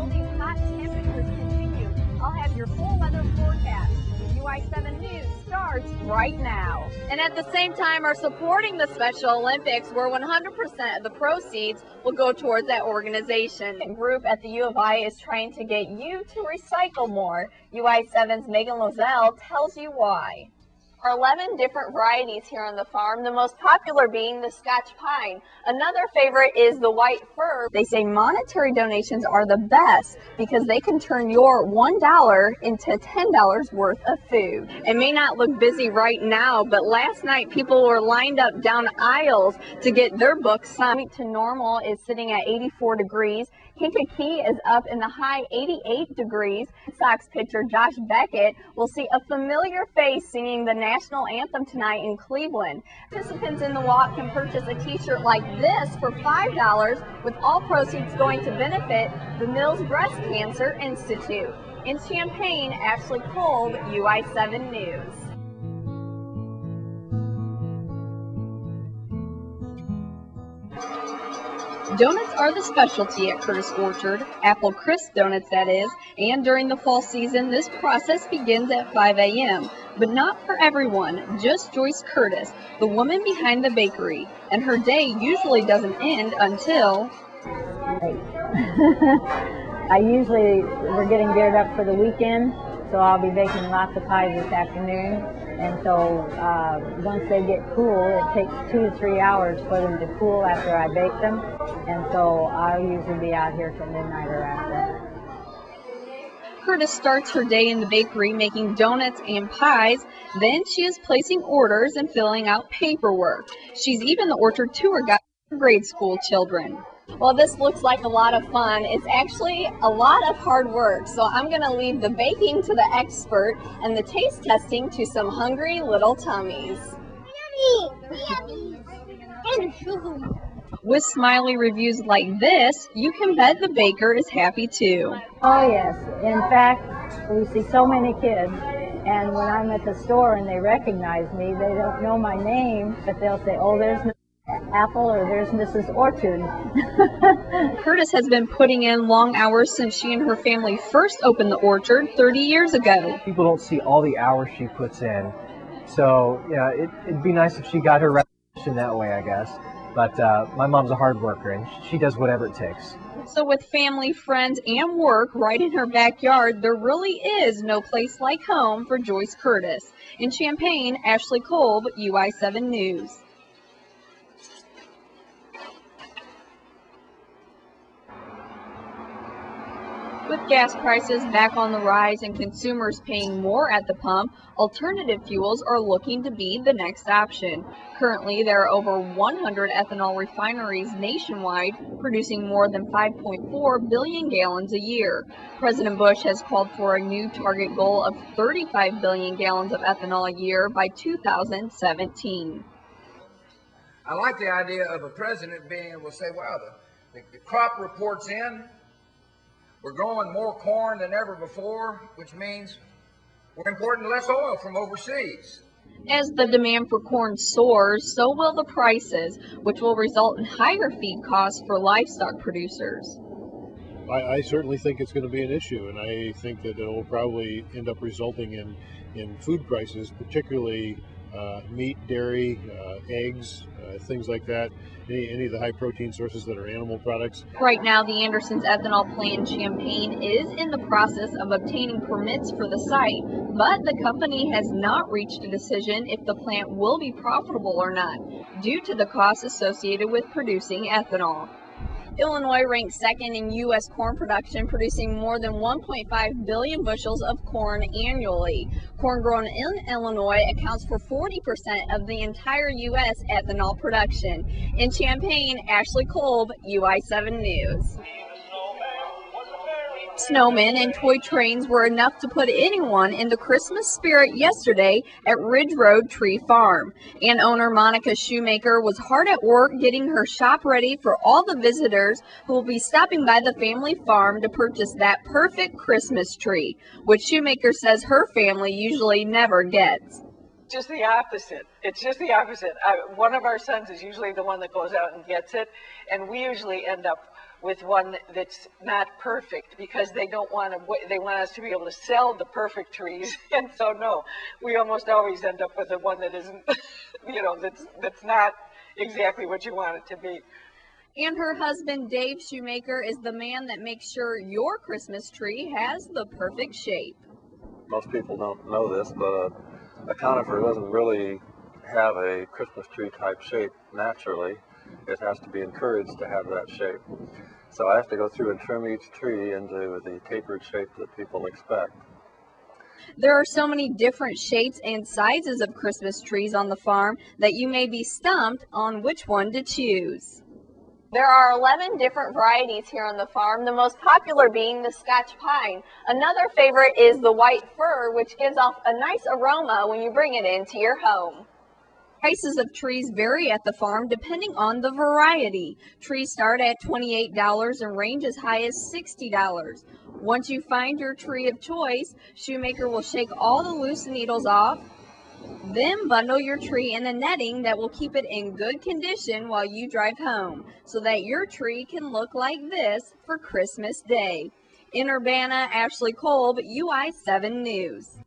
will these hot temperatures continue? I'll have your full weather forecast. UI7 News starts right now. And at the same time are supporting the Special Olympics, where 100% of the proceeds will go towards that organization. A group at the U of I is trying to get you to recycle more. UI7's Megan Lozelle tells you why. There are 11 different varieties here on the farm, the most popular being the Scotch pine. Another favorite is the white fir. They say monetary donations are the best because they can turn your $1 into $10 worth of food. It may not look busy right now, but last night people were lined up down aisles to get their books signed. To normal is sitting at 84 degrees. Kankakee is up in the high 88 degrees. Sox pitcher Josh Beckett will see a familiar face singing the national anthem tonight in Cleveland. Participants in the walk can purchase a t-shirt like this for $5, with all proceeds going to benefit the Mills Breast Cancer Institute. In Champaign, Ashlie Kolb, UI7 News. Donuts are the specialty at Curtis Orchard, Apple Crisp donuts that is, and during the fall season this process begins at 5 a.m. But not for everyone, just Joyce Curtis, the woman behind the bakery, and her day usually doesn't end until... We're getting geared up for the weekend, so I'll be baking lots of pies this afternoon. And so once they get cool, it takes 2 to 3 hours for them to cool after I bake them. And so I'll usually be out here till midnight or after. Curtis starts her day in the bakery making donuts and pies. Then she is placing orders and filling out paperwork. She's even the orchard tour guide for grade school children. Well, this looks like a lot of fun. It's actually a lot of hard work, so I'm going to leave the baking to the expert and the taste testing to some hungry little tummies. Yummy! Yummy! With smiley reviews like this, you can bet the baker is happy too. Oh yes, in fact, we see so many kids, and when I'm at the store and they recognize me, they don't know my name, but they'll say, oh, there's no Apple, or there's Mrs. Orchard. Curtis has been putting in long hours since she and her family first opened the orchard 30 years ago. People don't see all the hours she puts in, so yeah, it'd be nice if she got her recognition that way, I guess. But my mom's a hard worker, and she does whatever it takes. So with family, friends, and work right in her backyard, there really is no place like home for Joyce Curtis. In Champaign, Ashlie Kolb, UI7 News. With gas prices back on the rise and consumers paying more at the pump, alternative fuels are looking to be the next option. Currently, there are over 100 ethanol refineries nationwide producing more than 5.4 billion gallons a year. President Bush has called for a new target goal of 35 billion gallons of ethanol a year by 2017. I like the idea of a president being able to say, wow, the crop report's in. We're growing more corn than ever before, which means we're importing less oil from overseas. As the demand for corn soars, so will the prices, which will result in higher feed costs for livestock producers. I certainly think it's going to be an issue, and I think that it will probably end up resulting in food prices, particularly meat, dairy, eggs, things like that, any of the high protein sources that are animal products. Right now, the Andersons ethanol plant in Champaign is in the process of obtaining permits for the site, but the company has not reached a decision if the plant will be profitable or not, due to the costs associated with producing ethanol. Illinois ranks second in U.S. corn production, producing more than 1.5 billion bushels of corn annually. Corn grown in Illinois accounts for 40% of the entire U.S. ethanol production. In Champaign, Ashlie Kolb, UI7 News. Snowmen and toy trains were enough to put anyone in the Christmas spirit yesterday at Ridge Road Tree Farm. And owner Monica Shoemaker was hard at work getting her shop ready for all the visitors who will be stopping by the family farm to purchase that perfect Christmas tree, which Shoemaker says her family usually never gets. Just the opposite. It's just the opposite. One of our sons is usually the one that goes out and gets it, and we usually end up with one that's not perfect, because they don't want to, they want us to be able to sell the perfect trees. And so no, we almost always end up with the one that isn't, you know, that's not exactly what you want it to be. And her husband, Dave Shoemaker, is the man that makes sure your Christmas tree has the perfect shape. Most people don't know this, but a conifer doesn't really have a Christmas tree type shape naturally. It has to be encouraged to have that shape. So I have to go through and trim each tree into the tapered shape that people expect. There are so many different shapes and sizes of Christmas trees on the farm that you may be stumped on which one to choose. There are 11 different varieties here on the farm, the most popular being the Scotch pine. Another favorite is the white fir, which gives off a nice aroma when you bring it into your home. Prices of trees vary at the farm depending on the variety. Trees start at $28 and range as high as $60. Once you find your tree of choice, Shoemaker will shake all the loose needles off, then bundle your tree in a netting that will keep it in good condition while you drive home, so that your tree can look like this for Christmas Day. In Urbana, Ashlie Kolb, UI7 News.